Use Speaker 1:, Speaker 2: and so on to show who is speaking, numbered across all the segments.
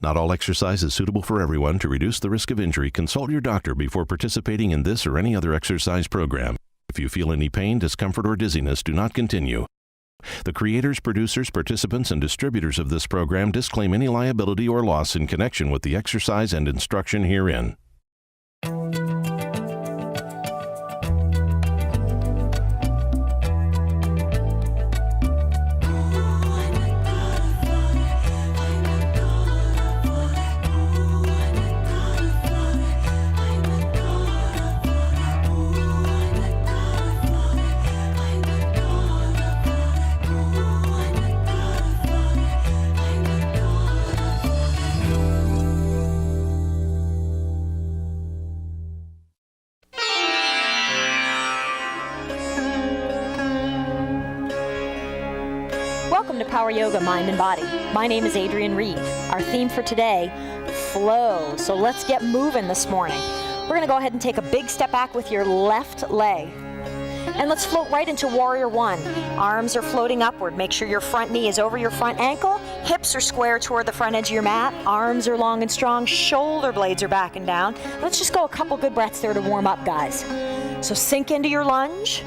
Speaker 1: Not all exercise is suitable for everyone. To reduce the risk of injury, consult your doctor before participating in this or any other exercise program. If you feel any pain, discomfort, or dizziness, do not continue. The creators, producers, participants, and distributors of this program disclaim any liability or loss in connection with the exercise and instruction herein.
Speaker 2: Welcome to Power Yoga, Mind and Body. My name is Adrienne Reed. Our theme for today, flow. So let's get moving this morning. We're going to go ahead and take a big step back with your left leg. And let's float right into Warrior One. Arms are floating upward. Make sure your front knee is over your front ankle. Hips are square toward the front edge of your mat. Arms are long and strong. Shoulder blades are back and down. Let's just go a couple good breaths there to warm up, guys. So sink into your lunge.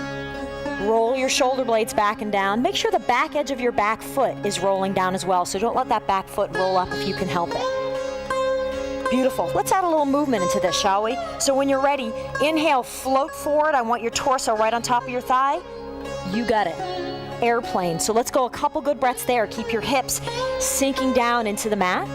Speaker 2: Roll your shoulder blades back and down. Make sure the back edge of your back foot is rolling down as well, so don't let that back foot roll up if you can help it. Beautiful. Let's add a little movement into this, shall we? So when you're ready, inhale, float forward. I want your torso right on top of your thigh. You got it. Airplane. So let's go a couple good breaths there. Keep your hips sinking down into the mat.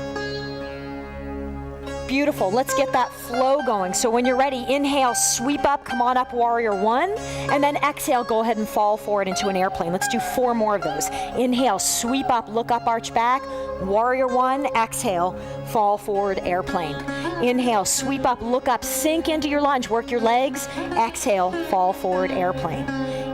Speaker 2: Beautiful. Let's get that flow going. So when you're ready, inhale, sweep up, come on up, Warrior One. And then exhale, go ahead and fall forward into an airplane. Let's do 4 more of those. Inhale, sweep up, look up, arch back. Warrior One, exhale, fall forward, airplane. Inhale, sweep up, look up, sink into your lunge, work your legs. Exhale, fall forward, airplane.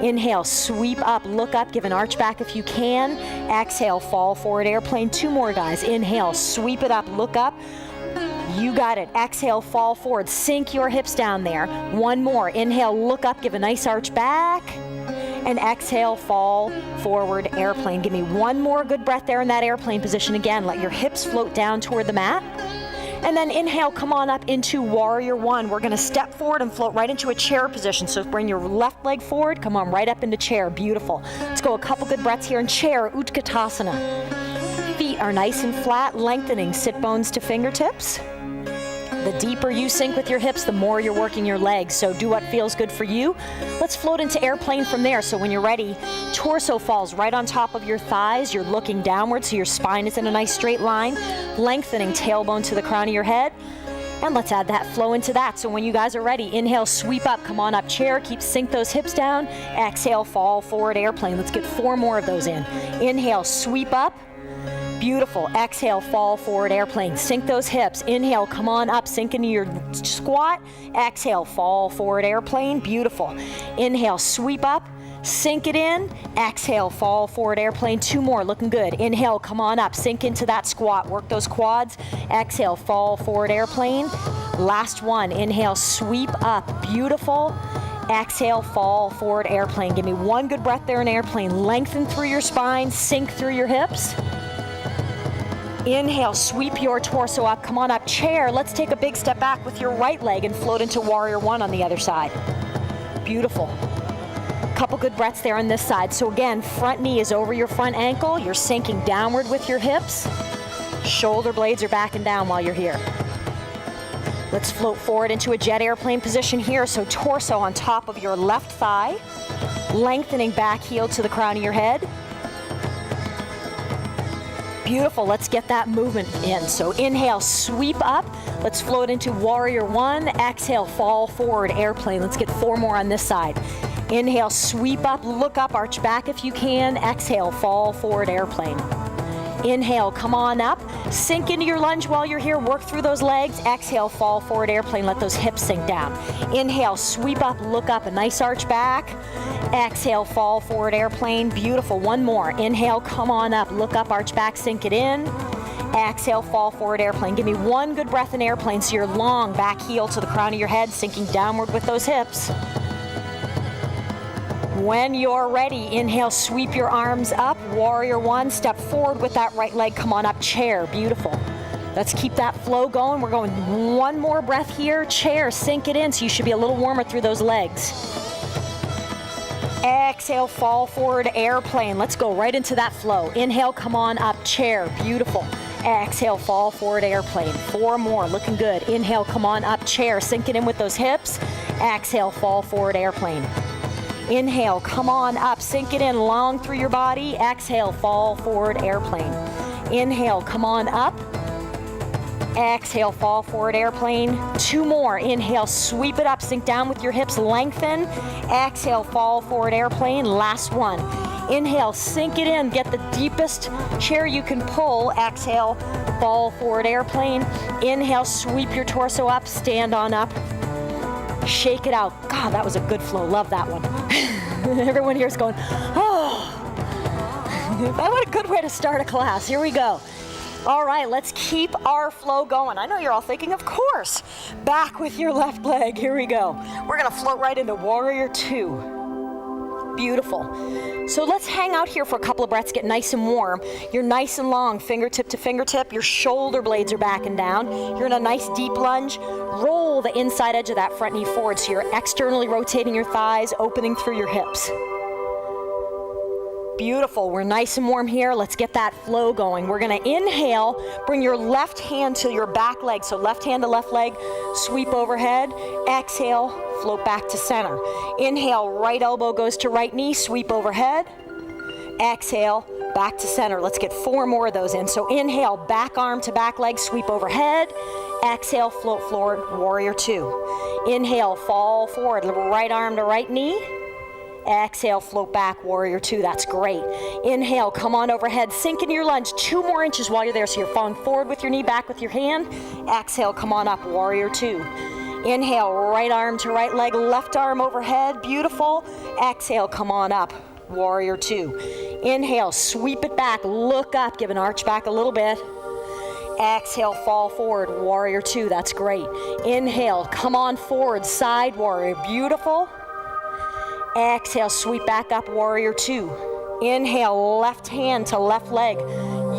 Speaker 2: Inhale, sweep up, look up, give an arch back if you can. Exhale, fall forward, airplane. 2 more, guys. Inhale, sweep it up, look up. You got it. Exhale, fall forward. Sink your hips down there. 1 more. Inhale, look up, give a nice arch back. And exhale, fall forward, airplane. Give me 1 more good breath there in that airplane position. Again, let your hips float down toward the mat. And then inhale, come on up into Warrior One. We're going to step forward and float right into a chair position. So bring your left leg forward. Come on right up into chair. Beautiful. Let's go a couple good breaths here in chair, Utkatasana. Feet are nice and flat, lengthening sit bones to fingertips. The deeper you sink with your hips, the more you're working your legs. So do what feels good for you. Let's float into airplane from there. So when you're ready, torso falls right on top of your thighs. You're looking downward so your spine is in a nice straight line. Lengthening tailbone to the crown of your head. And let's add that flow into that. So when you guys are ready, inhale, sweep up, come on up, chair. Sink those hips down. Exhale, fall forward, airplane. Let's get 4 more of those in. Inhale, sweep up. Beautiful. Exhale, fall forward, airplane. Sink those hips. Inhale, come on up, sink into your squat. Exhale, fall forward, airplane. Beautiful. Inhale, sweep up, sink it in. Exhale, fall forward, airplane. 2 more, looking good. Inhale, come on up, sink into that squat. Work those quads. Exhale, fall forward, airplane. Last one. Inhale, sweep up. Beautiful. Exhale, fall forward, airplane. Give me 1 good breath there in airplane. Lengthen through your spine, sink through your hips. Inhale, sweep your torso up. Come on up, chair. Let's take a big step back with your right leg and float into Warrior One on the other side. Beautiful. Couple good breaths there on this side. So again, front knee is over your front ankle. You're sinking downward with your hips. Shoulder blades are back and down while you're here. Let's float forward into a jet airplane position here. So torso on top of your left thigh. Lengthening back heel to the crown of your head. Beautiful. Let's get that movement in. So inhale, sweep up. Let's float into Warrior One. Exhale, fall forward, airplane. Let's get 4 more on this side. Inhale, sweep up, look up, arch back if you can. Exhale, fall forward, airplane. Inhale, come on up. Sink into your lunge while you're here. Work through those legs. Exhale, fall forward, airplane. Let those hips sink down. Inhale, sweep up, look up, a nice arch back. Exhale, fall forward, airplane. Beautiful. 1 more. Inhale, come on up, look up, arch back, sink it in. Exhale, fall forward, airplane. Give me 1 good breath in airplane so you're long back heel to the crown of your head, sinking downward with those hips. When you're ready, inhale, sweep your arms up. Warrior One, step forward with that right leg. Come on up, chair. Beautiful. Let's keep that flow going. We're going one more breath here. Chair, sink it in, so you should be a little warmer through those legs. Exhale, fall forward, airplane. Let's go right into that flow. Inhale, come on up, chair, beautiful. Exhale, fall forward, airplane. 4 more, looking good. Inhale, come on up, chair, sink it in with those hips. Exhale, fall forward, airplane. Inhale, come on up, sink it in, long through your body. Exhale, fall forward, airplane. Inhale, come on up. Exhale, fall forward, airplane. 2 more. Inhale, sweep it up, sink down with your hips, lengthen. Exhale, fall forward, airplane. Last one. Inhale, sink it in, get the deepest chair you can pull. Exhale, fall forward, airplane. Inhale, sweep your torso up, stand on up. Shake it out. God, that was a good flow. Love that one. Everyone here is going, oh. What a good way to start a class. Here we go. All right, let's keep our flow going. I know you're all thinking, of course. Back with your left leg. Here we go. We're going to float right into Warrior 2. Beautiful. So let's hang out here for a couple of breaths, get nice and warm. You're nice and long, fingertip to fingertip. Your shoulder blades are back and down. You're in a nice deep lunge. Roll the inside edge of that front knee forward so you're externally rotating your thighs, opening through your hips. Beautiful. We're nice and warm here. Let's get that flow going. We're going to inhale, bring your left hand to your back leg. So left hand to left leg, sweep overhead. Exhale, float back to center. Inhale, right elbow goes to right knee, sweep overhead. Exhale, back to center. Let's get 4 more of those in. So inhale, back arm to back leg, sweep overhead. Exhale, float forward, Warrior 2. Inhale, fall forward, right arm to right knee. Exhale, float back, Warrior 2. That's great. Inhale, come on overhead, sink into your lunge. 2 more inches while you're there, so you're falling forward with your knee, back with your hand. Exhale, come on up, Warrior 2. Inhale, right arm to right leg, left arm overhead. Beautiful. Exhale, come on up, Warrior 2. Inhale, sweep it back, look up, give an arch back a little bit. Exhale, fall forward, Warrior 2. That's great. Inhale, come on forward, side warrior. Beautiful. Exhale, sweep back up, Warrior 2. Inhale, left hand to left leg.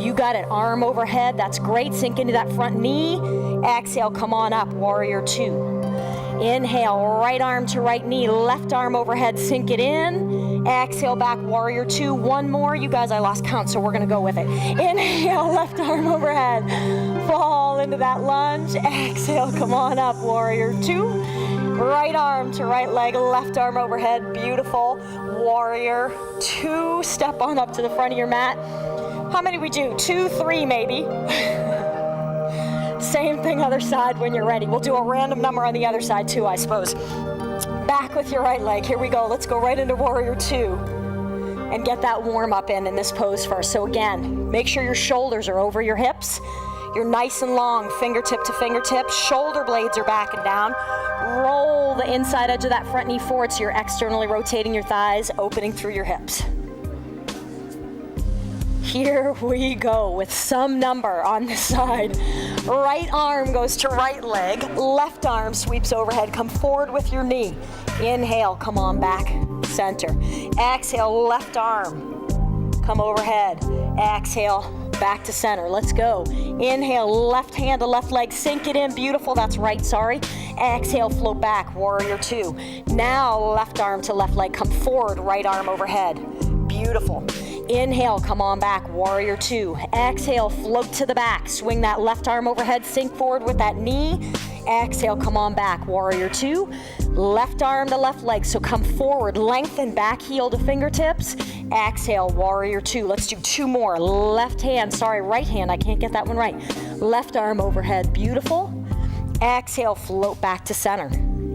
Speaker 2: You got it, arm overhead. That's great. Sink into that front knee. Exhale, come on up, Warrior 2. Inhale, right arm to right knee, left arm overhead, sink it in. Exhale, back, Warrior 2. 1 more. You guys, I lost count, so we're going to go with it. Inhale, left arm overhead. Fall into that lunge. Exhale, come on up, Warrior 2. Right arm to right leg, left arm overhead. Beautiful. Warrior 2. Step on up to the front of your mat. How many we do? 2, 3 maybe. Same thing other side when you're ready. We'll do a random number on the other side too, I suppose. Back with your right leg. Here we go. Let's go right into Warrior 2 and get that warm up in this pose first. So again, make sure your shoulders are over your hips. You're nice and long, fingertip to fingertip. Shoulder blades are back and down. Roll the inside edge of that front knee forward so you're externally rotating your thighs, opening through your hips. Here we go with some number on this side. Right arm goes to right leg. Left arm sweeps overhead. Come forward with your knee. Inhale, come on back, center. Exhale, left arm. Come overhead. Exhale, back to center. Let's go. Inhale, left hand to left leg. Sink it in. Beautiful. That's right, sorry. Exhale, float back, Warrior 2. Now, left arm to left leg. Come forward, right arm overhead. Beautiful. Inhale, come on back, Warrior 2. Exhale, float to the back. Swing that left arm overhead, sink forward with that knee. Exhale, come on back, Warrior 2. Left arm to left leg, so come forward, lengthen back heel to fingertips. Exhale, Warrior 2. Let's do 2 more. Left hand, sorry, right hand, I can't get that one right. Left arm overhead, beautiful. Exhale, float back to center.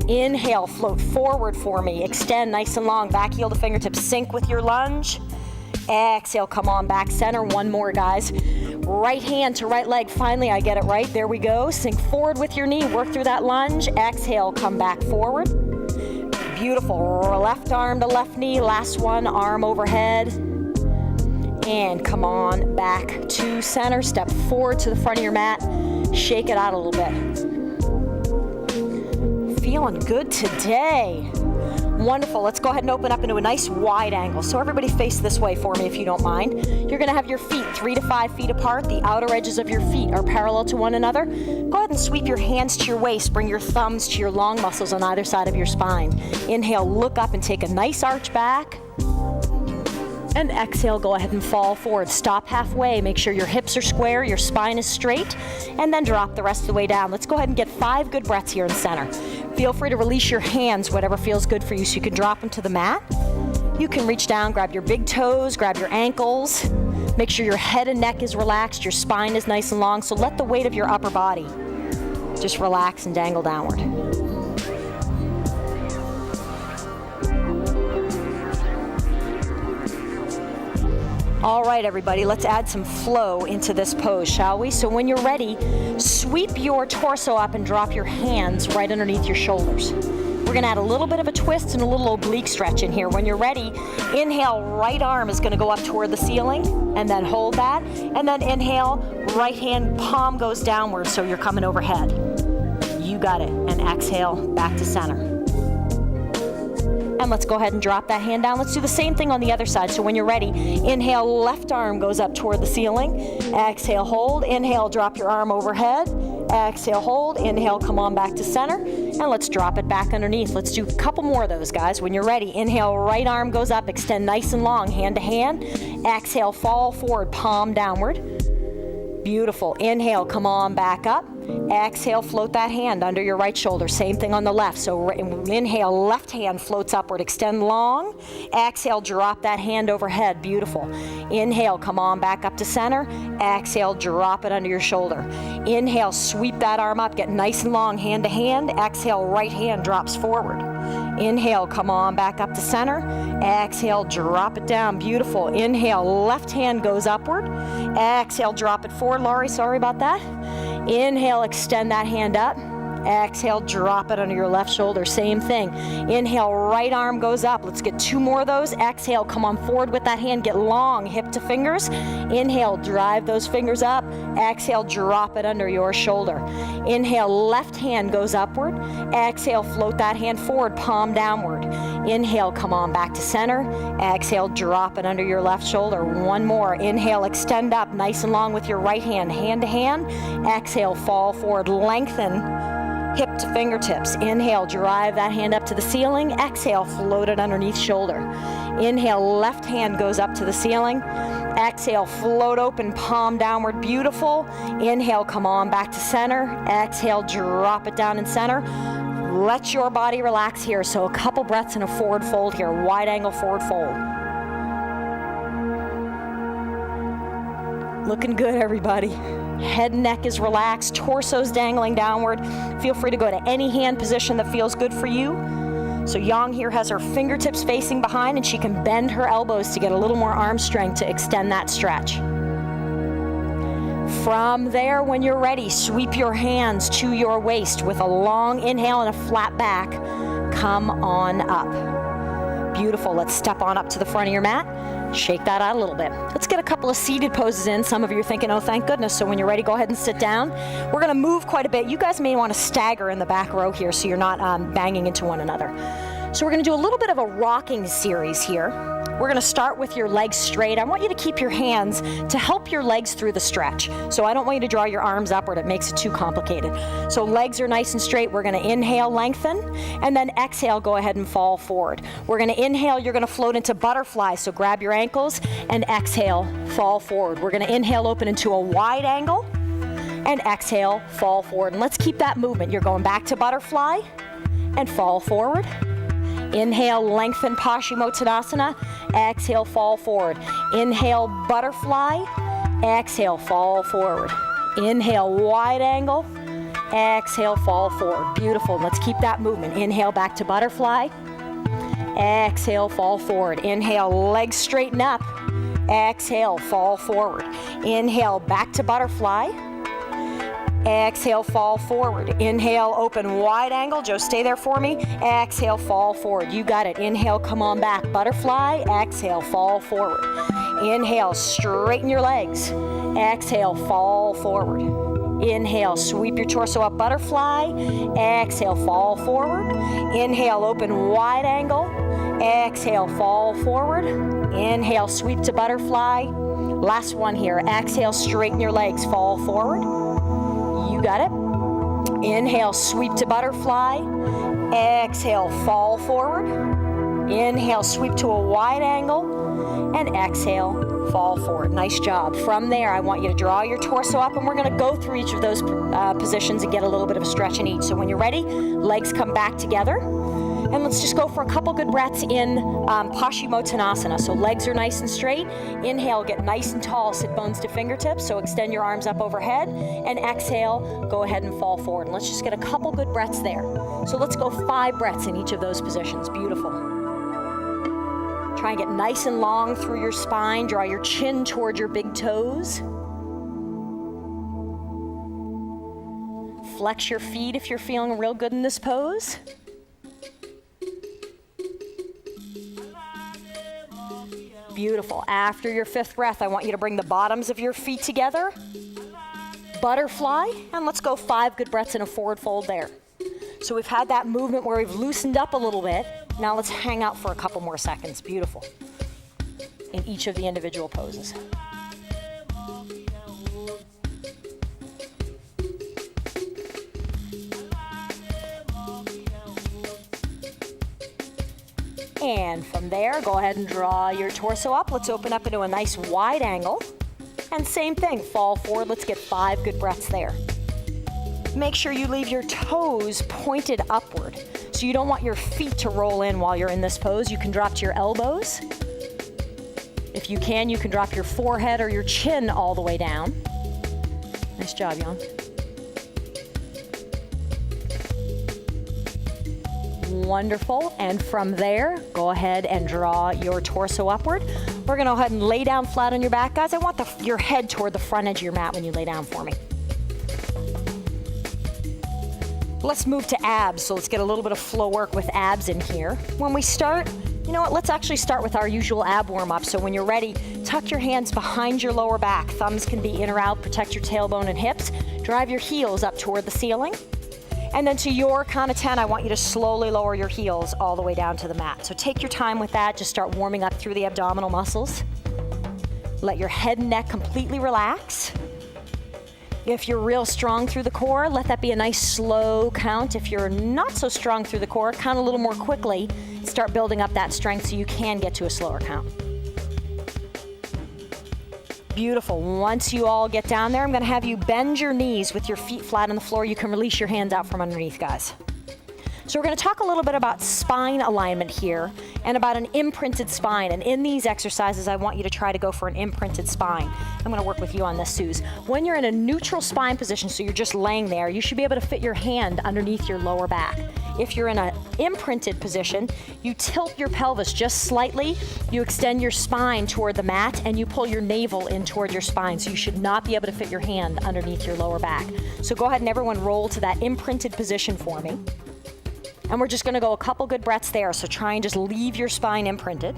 Speaker 2: Inhale, float forward for me. Extend nice and long, back heel to fingertips. Sink with your lunge. Exhale, come on back center. 1 more, guys. Right hand to right leg. Finally, I get it right. There we go. Sink forward with your knee. Work through that lunge. Exhale, come back forward. Beautiful. Left arm to left knee. Last one, arm overhead. And come on back to center. Step forward to the front of your mat. Shake it out a little bit. Feeling good today. Wonderful. Let's go ahead and open up into a nice wide angle. So everybody face this way for me if you don't mind. You're going to have your feet 3 to 5 feet apart. The outer edges of your feet are parallel to one another. Go ahead and sweep your hands to your waist. Bring your thumbs to your long muscles on either side of your spine. Inhale, look up and take a nice arch back. And exhale, go ahead and fall forward. Stop halfway. Make sure your hips are square, your spine is straight, and then drop the rest of the way down. Let's go ahead and get 5 good breaths here in center. Feel free to release your hands, whatever feels good for you, so you can drop them to the mat. You can reach down, grab your big toes, grab your ankles. Make sure your head and neck is relaxed, your spine is nice and long, so let the weight of your upper body just relax and dangle downward. All right, everybody, let's add some flow into this pose, shall we? So when you're ready, sweep your torso up and drop your hands right underneath your shoulders. We're gonna add a little bit of a twist and a little oblique stretch in here. When you're ready, inhale, right arm is gonna go up toward the ceiling, and then hold that. And then inhale, right hand palm goes downward, so you're coming overhead. You got it. And exhale, back to center. And let's go ahead and drop that hand down. Let's do the same thing on the other side. So when you're ready, inhale, left arm goes up toward the ceiling. Exhale, hold. Inhale, drop your arm overhead. Exhale, hold. Inhale, come on back to center. And let's drop it back underneath. Let's do a couple more of those, guys. When you're ready, inhale, right arm goes up, extend nice and long, hand to hand. Exhale, fall forward, palm downward. Beautiful. Inhale, come on back up. Exhale, float that hand under your right shoulder. Same thing on the left. So inhale, left hand floats upward, extend long. Exhale, drop that hand overhead. Beautiful. Inhale, come on back up to center. Exhale, drop it under your shoulder. Inhale, sweep that arm up, get nice and long, hand to hand. Exhale, right hand drops forward. Inhale, come on back up to center. Exhale, drop it down. Beautiful. Inhale, left hand goes upward. Exhale, drop it forward. Laurie, sorry about that. Inhale, extend that hand up. Exhale, drop it under your left shoulder. Same thing. Inhale, right arm goes up. Let's get 2 more of those. Exhale, come on forward with that hand. Get long, hip to fingers. Inhale, drive those fingers up. Exhale, drop it under your shoulder. Inhale, left hand goes upward. Exhale, float that hand forward, palm downward. Inhale, come on back to center. Exhale, drop it under your left shoulder. 1 more. Inhale, extend up nice and long with your right hand, hand to hand. Exhale, fall forward, lengthen. Hip to fingertips. Inhale, drive that hand up to the ceiling. Exhale, float it underneath shoulder. Inhale, left hand goes up to the ceiling. Exhale, float open, palm downward. Beautiful. Inhale, come on back to center. Exhale, drop it down in center. Let your body relax here. So a couple breaths in a forward fold here. Wide angle forward fold. Looking good, everybody. Head and neck is relaxed, torso's dangling downward. Feel free to go to any hand position that feels good for you. So Yang here has her fingertips facing behind, and she can bend her elbows to get a little more arm strength to extend that stretch. From there, when you're ready, sweep your hands to your waist with a long inhale and a flat back. Come on up. Beautiful. Let's step on up to the front of your mat. Shake that out a little bit. Let's get a couple of seated poses in. Some of you are thinking, oh, thank goodness. So when you're ready, go ahead and sit down. We're going to move quite a bit. You guys may want to stagger in the back row here so you're not banging into one another. So we're going to do a little bit of a rocking series here. We're going to start with your legs straight. I want you to keep your hands to help your legs through the stretch. So I don't want you to draw your arms upward. It makes it too complicated. So legs are nice and straight. We're going to inhale, lengthen, and then exhale, go ahead and fall forward. We're going to inhale, you're going to float into butterfly. So grab your ankles and exhale, fall forward. We're going to inhale, open into a wide angle, and exhale, fall forward. And let's keep that movement. You're going back to butterfly and fall forward. Inhale, lengthen Paschimottanasana. Exhale, fall forward. Inhale, butterfly. Exhale, fall forward. Inhale, wide angle. Exhale, fall forward. Beautiful. Let's keep that movement. Inhale, back to butterfly. Exhale, fall forward. Inhale, legs straighten up. Exhale, fall forward. Inhale, back to butterfly. Exhale, fall forward. Inhale, open wide angle. Joe, stay there for me. Exhale, fall forward. You got it. Inhale, come on back. Butterfly. Exhale, fall forward. Inhale, straighten your legs. Exhale, fall forward. Inhale, sweep your torso up, butterfly. Exhale, fall forward. Inhale, open wide angle. Exhale, fall forward. Inhale, sweep to butterfly. Last one here. Exhale, straighten your legs, fall forward. You got it. Inhale, sweep to butterfly. Exhale, fall forward. Inhale, sweep to a wide angle. And exhale, fall forward. Nice job. From there, I want you to draw your torso up, and we're going to go through each of those positions and get a little bit of a stretch in each. So when you're ready, legs come back together. And let's just go for a couple good breaths in Paschimottanasana. So legs are nice and straight. Inhale, get nice and tall, sit bones to fingertips. So extend your arms up overhead. And exhale, go ahead and fall forward. And let's just get a couple good breaths there. So let's go 5 breaths in each of those positions. Beautiful. Try and get nice and long through your spine. Draw your chin toward your big toes. Flex your feet if you're feeling real good in this pose. Beautiful. After your 5th breath, I want you to bring the bottoms of your feet together. Butterfly. And let's go 5 good breaths in a forward fold there. So we've had that movement where we've loosened up a little bit. Now let's hang out for a couple more seconds. Beautiful. In each of the individual poses. And from there, go ahead and draw your torso up. Let's open up into a nice wide angle. And same thing, fall forward. Let's get 5 good breaths there. Make sure you leave your toes pointed upward. So you don't want your feet to roll in while you're in this pose. You can drop to your elbows. If you can drop your forehead or your chin all the way down. Nice job, Jan. Wonderful. And from there, go ahead and draw your torso upward. We're going to go ahead and lay down flat on your back. Guys, I want your head toward the front edge of your mat when you lay down for me. Let's move to abs. So let's get a little bit of flow work with abs in here. When we start, you know what? Let's actually start with our usual ab warm-up. So when you're ready, tuck your hands behind your lower back. Thumbs can be in or out. Protect your tailbone and hips. Drive your heels up toward the ceiling. And then to your count of 10, I want you to slowly lower your heels all the way down to the mat. So take your time with that. Just start warming up through the abdominal muscles. Let your head and neck completely relax. If you're real strong through the core, let that be a nice slow count. If you're not so strong through the core, count a little more quickly. Start building up that strength so you can get to a slower count. Beautiful. Once you all get down there, I'm going to have you bend your knees with your feet flat on the floor. You can release your hands out from underneath, guys. So we're going to talk a little bit about spine alignment here and about an imprinted spine. And in these exercises, I want you to try to go for an imprinted spine. I'm going to work with you on this, Suze. When you're in a neutral spine position, so you're just laying there, you should be able to fit your hand underneath your lower back. If you're in an imprinted position, you tilt your pelvis just slightly, you extend your spine toward the mat, and you pull your navel in toward your spine. So you should not be able to fit your hand underneath your lower back. So go ahead and everyone roll to that imprinted position for me. And we're just going to go a couple good breaths there. So try and just leave your spine imprinted.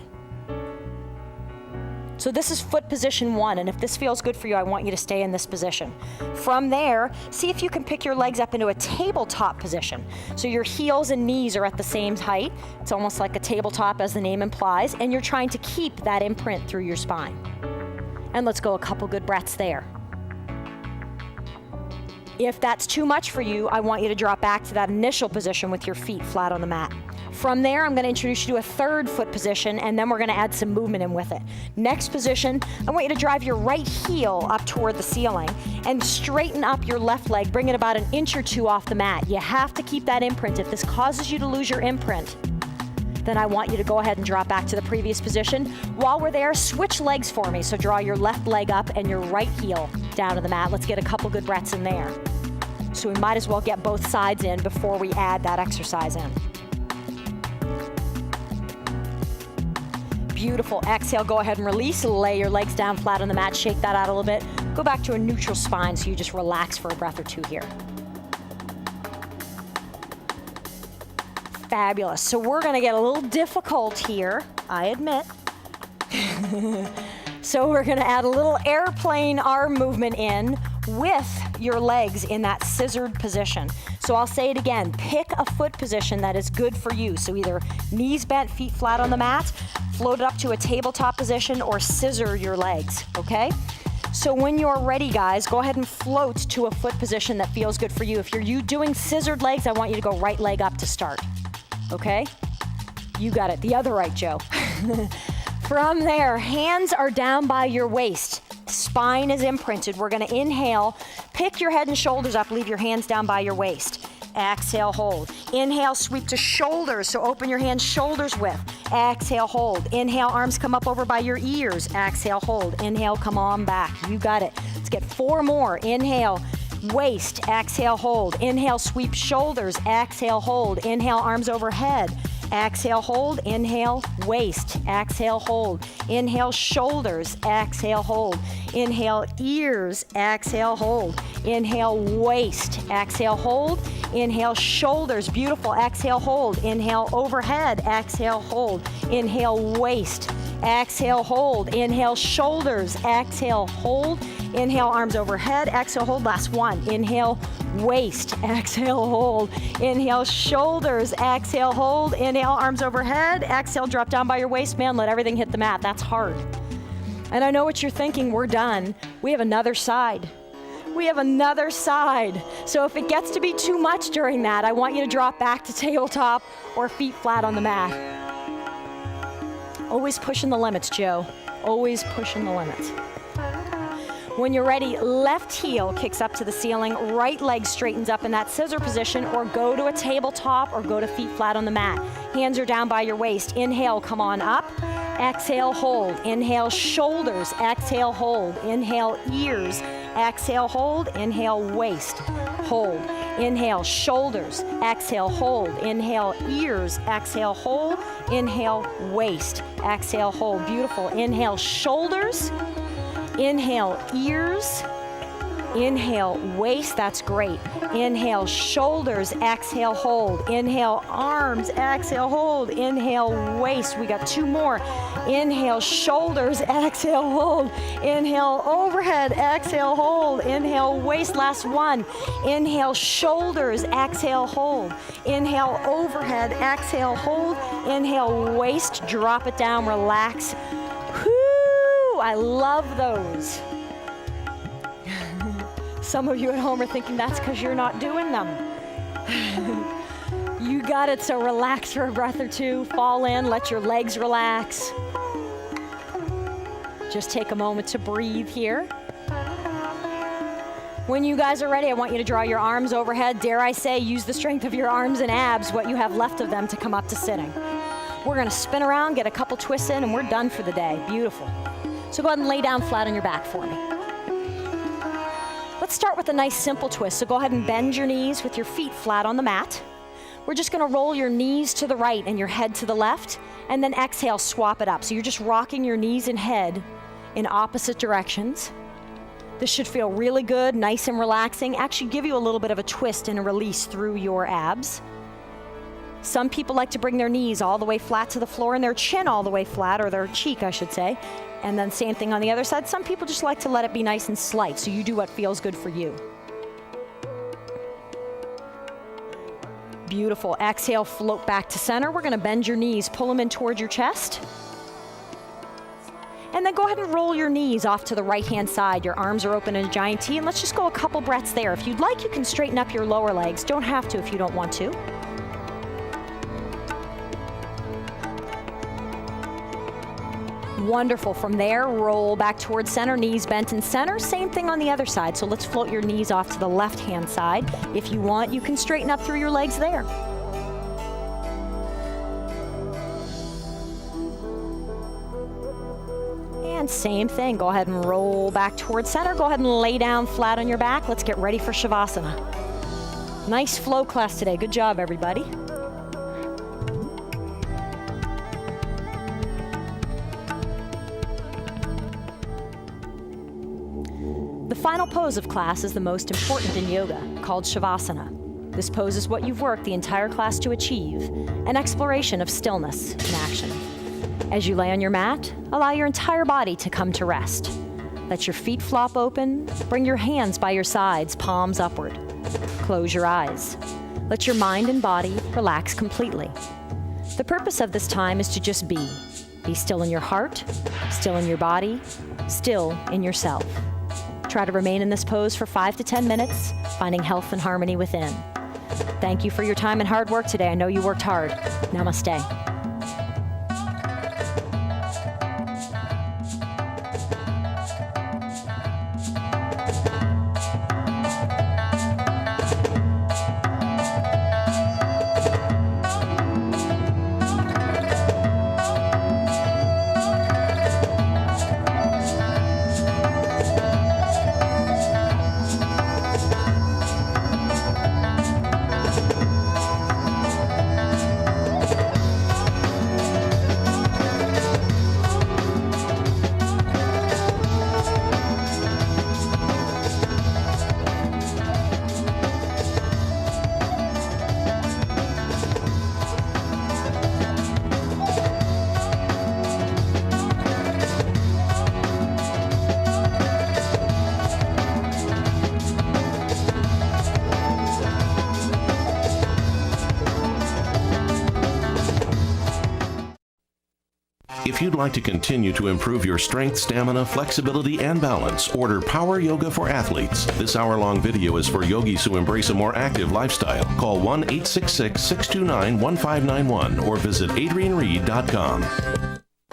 Speaker 2: So this is foot position 1, and if this feels good for you, I want you to stay in this position. From there, see if you can pick your legs up into a tabletop position. So your heels and knees are at the same height. It's almost like a tabletop, as the name implies, and you're trying to keep that imprint through your spine. And let's go a couple good breaths there. If that's too much for you, I want you to drop back to that initial position with your feet flat on the mat. From there, I'm going to introduce you to a third foot position, and then we're going to add some movement in with it. Next position, I want you to drive your right heel up toward the ceiling and straighten up your left leg, bring it about 1 inch or 2 off the mat. You have to keep that imprint. If this causes you to lose your imprint, then I want you to go ahead and drop back to the previous position. While we're there, switch legs for me. So draw your left leg up and your right heel down to the mat. Let's get a couple good breaths in there. So we might as well get both sides in before we add that exercise in. Beautiful. Exhale, go ahead and release. Lay your legs down flat on the mat. Shake that out a little bit. Go back to a neutral spine so you just relax for a breath or 2 here. Fabulous. So we're going to get a little difficult here, I admit. So we're going to add a little airplane arm movement in with your legs in that scissored position. So I'll say it again, pick a foot position that is good for you. So either knees bent, feet flat on the mat, float it up to a tabletop position, or scissor your legs, okay? So when you're ready, guys, go ahead and float to a foot position that feels good for you. If you're doing scissored legs, I want you to go right leg up to start, okay? You got it, the other right, Joe. From there, hands are down by your waist. Spine is imprinted. We're gonna inhale, pick your head and shoulders up, leave your hands down by your waist. Exhale, hold. Inhale, sweep to shoulders, so open your hands shoulders width. Exhale, hold. Inhale, arms come up over by your ears. Exhale, hold. Inhale, come on back. You got it. Let's get 4 more. Inhale, waist. Exhale, hold. Inhale, sweep shoulders. Exhale, hold. Inhale, arms overhead. Exhale, hold. Inhale, waist. Exhale, hold. Inhale, shoulders. Exhale, hold. Inhale, ears. Exhale, hold. Inhale, waist. Exhale, hold. Inhale, shoulders. Beautiful. Exhale, hold. Inhale, overhead. Exhale, hold. Inhale, waist. Exhale, hold. Inhale, shoulders. Exhale, hold. Inhale, arms overhead. Exhale, hold. Last one. Inhale, waist. Exhale, hold. Inhale, shoulders. Exhale, hold. Inhale, arms overhead. Exhale, drop down by your waist. Man, let everything hit the mat. That's hard. And I know what you're thinking. We're done. We have another side. We have another side. So if it gets to be too much during that, I want you to drop back to tabletop or feet flat on the mat. Always pushing the limits, Joe. Always pushing the limits. When you're ready, left heel kicks up to the ceiling, right leg straightens up in that scissor position, or go to a tabletop or go to feet flat on the mat. Hands are down by your waist. Inhale, come on up. Exhale, hold. Inhale, shoulders. Exhale, hold. Inhale, ears. Exhale, hold. Inhale, waist. Hold. Inhale, shoulders. Exhale, hold. Inhale, ears. Exhale, hold. Inhale, waist. Exhale, hold. Beautiful. Inhale, shoulders. Inhale, ears. Inhale, waist. That's great. Inhale, shoulders. Exhale, hold. Inhale, arms. Exhale, hold. Inhale, waist. We got 2 more. Inhale, shoulders. Exhale, hold. Inhale, overhead. Exhale, hold. Inhale, waist. Last one. Inhale, shoulders. Exhale, hold. Inhale, overhead. Exhale, hold. Inhale, waist. Drop it down. Relax. Whoo! I love those. Some of you at home are thinking that's because you're not doing them. You got it, so relax for a breath or two. Fall in, let your legs relax. Just take a moment to breathe here. When you guys are ready, I want you to draw your arms overhead. Dare I say, use the strength of your arms and abs, what you have left of them, to come up to sitting. We're gonna spin around, get a couple twists in, and we're done for the day. Beautiful. So go ahead and lay down flat on your back for me. Let's start with a nice simple twist. So go ahead and bend your knees with your feet flat on the mat. We're just gonna roll your knees to the right and your head to the left, and then exhale, swap it up. So you're just rocking your knees and head in opposite directions. This should feel really good, nice and relaxing. Actually give you a little bit of a twist and a release through your abs. Some people like to bring their knees all the way flat to the floor and their chin all the way flat, or their cheek, I should say. And then same thing on the other side. Some people just like to let it be nice and slight, so you do what feels good for you. Beautiful. Exhale, float back to center. We're gonna bend your knees, pull them in towards your chest. And then go ahead and roll your knees off to the right-hand side. Your arms are open in a giant T, and let's just go a couple breaths there. If you'd like, you can straighten up your lower legs. Don't have to if you don't want to. Wonderful. From there, roll back towards center, knees bent in center. Same thing on the other side. So let's float your knees off to the left-hand side. If you want, you can straighten up through your legs there. And same thing. Go ahead and roll back towards center. Go ahead and lay down flat on your back. Let's get ready for Shavasana. Nice flow class today. Good job, everybody. The final pose of class is the most important in yoga, called Shavasana. This pose is what you've worked the entire class to achieve, an exploration of stillness in action. As you lay on your mat, allow your entire body to come to rest. Let your feet flop open. Bring your hands by your sides, palms upward. Close your eyes. Let your mind and body relax completely. The purpose of this time is to just be. Be still in your heart, still in your body, still in yourself. Try to remain in this pose for 5 to 10 minutes, finding health and harmony within. Thank you for your time and hard work today. I know you worked hard. Namaste.
Speaker 1: If you'd like to continue to improve your strength, stamina, flexibility, and balance, order Power Yoga for Athletes. This hour-long video is for yogis who embrace a more active lifestyle. Call 1-866-629-1591 or visit adrianreed.com.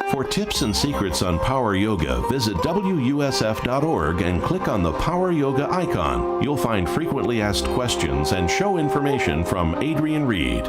Speaker 1: For tips and secrets on Power Yoga, visit WUSF.org and click on the Power Yoga icon. You'll find frequently asked questions and show information from Adrian Reed.